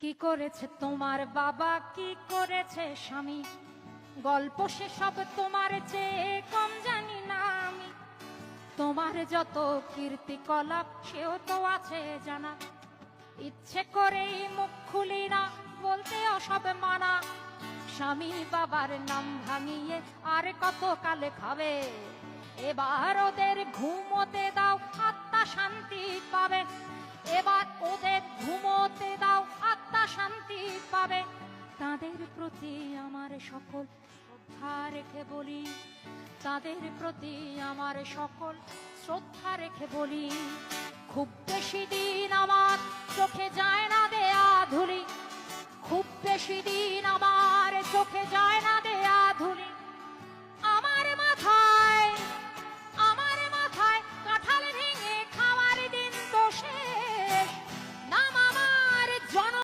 কি করেছে তোমার বাবা, কি করেছে স্বামী, গল্প সে সব তোমার চেয়ে কম জানি না আমি। তোমার যত কীর্তিকলাপ সেও তো আছে জানা, ইচ্ছে করেই মুখ খুলি না, বলতে সব মানা। স্বামী বাবার নাম ভাঙিয়ে আর কত কালে খাবে, এবার ওদের ঘুমোতে দাও, আত্মা শান্তি পাবে। এবার ওদের ঘুমোতে দাও, আত্মা শান্তি পাবে। তাদের প্রতি আমার সকল শ্রদ্ধা রেখে বলি, তাদের প্রতি আমার সকল শ্রদ্ধা রেখে বলি, খুব বেশি দিন আমার চোখে যায় না